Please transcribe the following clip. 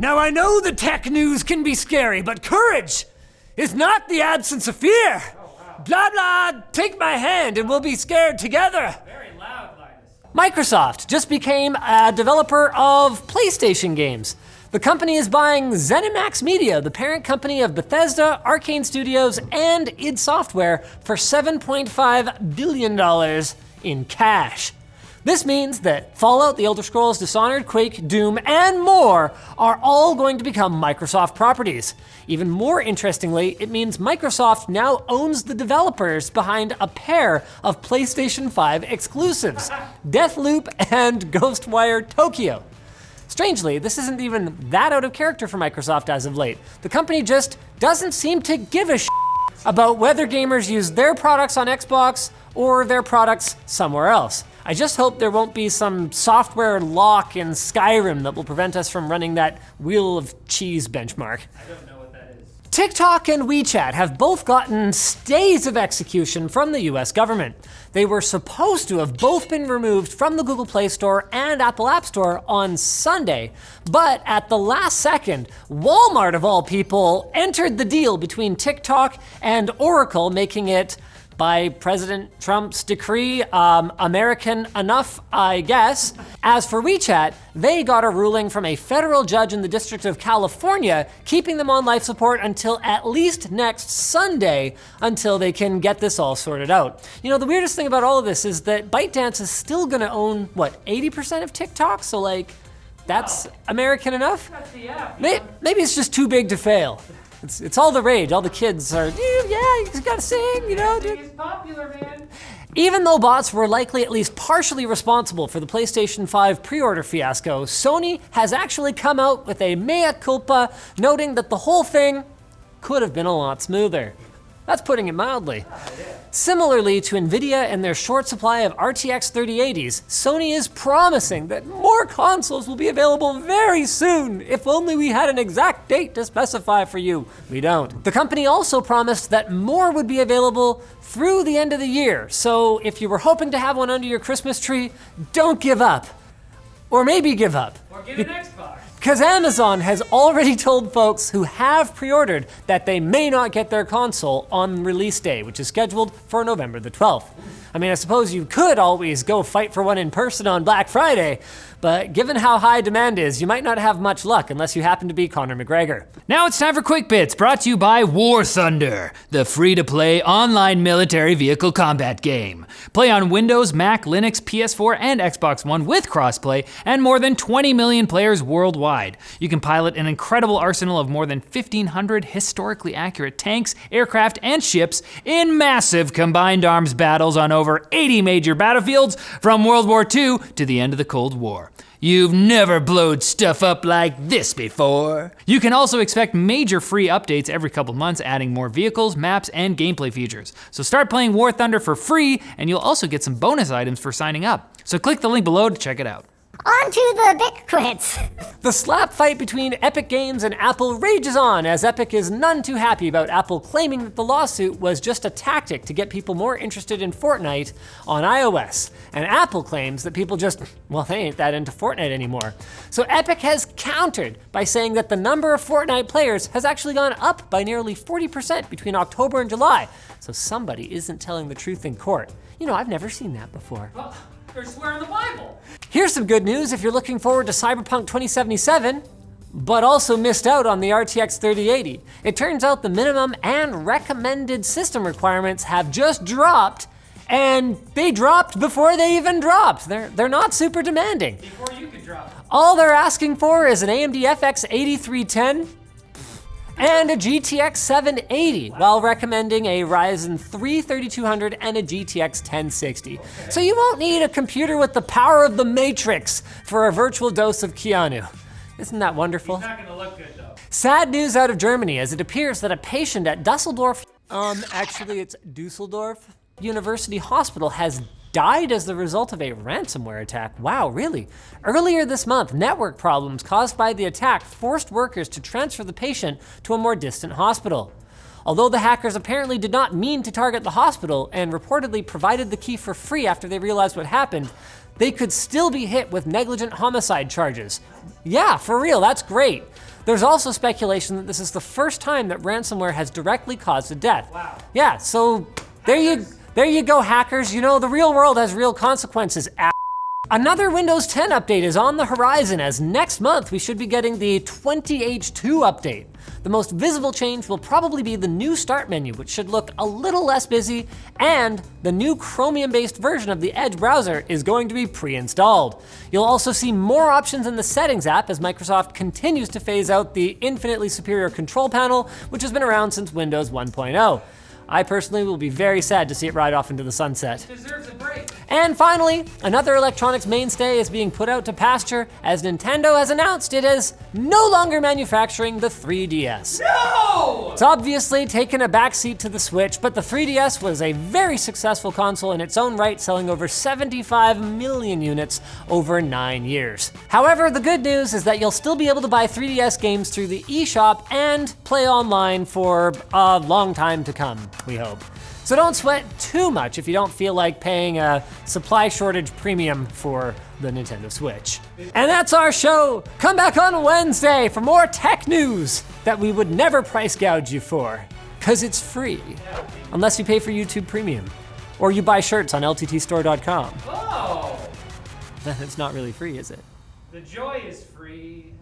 Now I know the tech news can be scary, but courage is not the absence of fear. Blah, blah, take my hand and we'll be scared together. Very loud, Linus. Microsoft just became a developer of PlayStation games. The company is buying Zenimax Media, the parent company of Bethesda, Arcane Studios, and id Software for $7.5 billion in cash. This means that Fallout, The Elder Scrolls, Dishonored, Quake, Doom, and more are all going to become Microsoft properties. Even more interestingly, it means Microsoft now owns the developers behind a pair of PlayStation 5 exclusives, Deathloop and Ghostwire Tokyo. Strangely, this isn't even that out of character for Microsoft as of late. The company just doesn't seem to give a shit about whether gamers use their products on Xbox or their products somewhere else. I just hope there won't be some software lock in Skyrim that will prevent us from running that Wheel of Cheese benchmark. I don't know what that is. TikTok and WeChat have both gotten stays of execution from the US government. They were supposed to have both been removed from the Google Play Store and Apple App Store on Sunday, but at the last second, Walmart of all people entered the deal between TikTok and Oracle, making it, by President Trump's decree, American enough, I guess. As for WeChat, they got a ruling from a federal judge in the District of California, keeping them on life support until at least next Sunday, until they can get this all sorted out. You know, the weirdest thing about all of this is that ByteDance is still gonna own, what, 80% of TikTok? So like, that's American enough? That's the app. Maybe it's just too big to fail. It's all the rage. All the kids are, yeah, you just gotta sing, you know. It's popular, man. Even though bots were likely at least partially responsible for the PlayStation 5 pre-order fiasco, Sony has actually come out with a mea culpa, noting that the whole thing could have been a lot smoother. That's putting it mildly. Similarly to Nvidia and their short supply of RTX 3080s, Sony is promising that more consoles will be available very soon. If only we had an exact date to specify for you. We don't. The company also promised that more would be available through the end of the year. So if you were hoping to have one under your Christmas tree, don't give up. Or maybe give up. Or get an Xbox. Because Amazon has already told folks who have pre-ordered that they may not get their console on release day, which is scheduled for November the 12th. I mean, I suppose you could always go fight for one in person on Black Friday, but given how high demand is, you might not have much luck unless you happen to be Conor McGregor. Now it's time for Quick Bits, brought to you by War Thunder, the free-to-play online military vehicle combat game. Play on Windows, Mac, Linux, PS4, and Xbox One with crossplay, and more than 20 million players worldwide. You can pilot an incredible arsenal of more than 1,500 historically accurate tanks, aircraft, and ships in massive combined arms battles on over 80 major battlefields from World War II to the end of the Cold War. You've never blowed stuff up like this before. You can also expect major free updates every couple months, adding more vehicles, maps, and gameplay features. So start playing War Thunder for free, and you'll also get some bonus items for signing up. So click the link below to check it out. On to the big quits. The slap fight between Epic Games and Apple rages on, as Epic is none too happy about Apple claiming that the lawsuit was just a tactic to get people more interested in Fortnite on iOS. And Apple claims that people just, well, they ain't that into Fortnite anymore. So Epic has countered by saying that the number of Fortnite players has actually gone up by nearly 40% between October and July. So somebody isn't telling the truth in court. You know, I've never seen that before. Well, they're swearing the Bible. Here's some good news if you're looking forward to Cyberpunk 2077, but also missed out on the RTX 3080. It turns out the minimum and recommended system requirements have just dropped, and they dropped before they even dropped. They're not super demanding. Before you could drop it. All they're asking for is an AMD FX 8310 and a GTX 780, while recommending a Ryzen 3 3200 and a GTX 1060. Okay. So you won't need a computer with the power of the Matrix for a virtual dose of Keanu. Isn't that wonderful? It's not gonna look good though. Sad news out of Germany, as it appears that a patient at Dusseldorf, actually it's Dusseldorf University Hospital, has died as the result of a ransomware attack. Wow, really? Earlier this month, network problems caused by the attack forced workers to transfer the patient to a more distant hospital. Although the hackers apparently did not mean to target the hospital and reportedly provided the key for free after they realized what happened, they could still be hit with negligent homicide charges. Yeah, for real, that's great. There's also speculation that this is the first time that ransomware has directly caused a death. Wow. Yeah, so there you go, hackers. You know, the real world has real consequences. Another Windows 10 update is on the horizon, as next month we should be getting the 20H2 update. The most visible change will probably be the new start menu, which should look a little less busy, and the new Chromium-based version of the Edge browser is going to be pre-installed. You'll also see more options in the Settings app as Microsoft continues to phase out the infinitely superior control panel, which has been around since Windows 1.0. I personally will be very sad to see it ride off into the sunset. Deserves a break. And finally, another electronics mainstay is being put out to pasture as Nintendo has announced it is no longer manufacturing the 3DS. No! It's obviously taken a backseat to the Switch, but the 3DS was a very successful console in its own right, selling over 75 million units over 9 years. However, the good news is that you'll still be able to buy 3DS games through the eShop and play online for a long time to come, we hope. So don't sweat too much if you don't feel like paying a supply shortage premium for the Nintendo Switch. And that's our show. Come back on Wednesday for more tech news that we would never price gouge you for, because it's free, unless you pay for YouTube Premium, or you buy shirts on lttstore.com. Oh! Then it's not really free, is it? The joy is free.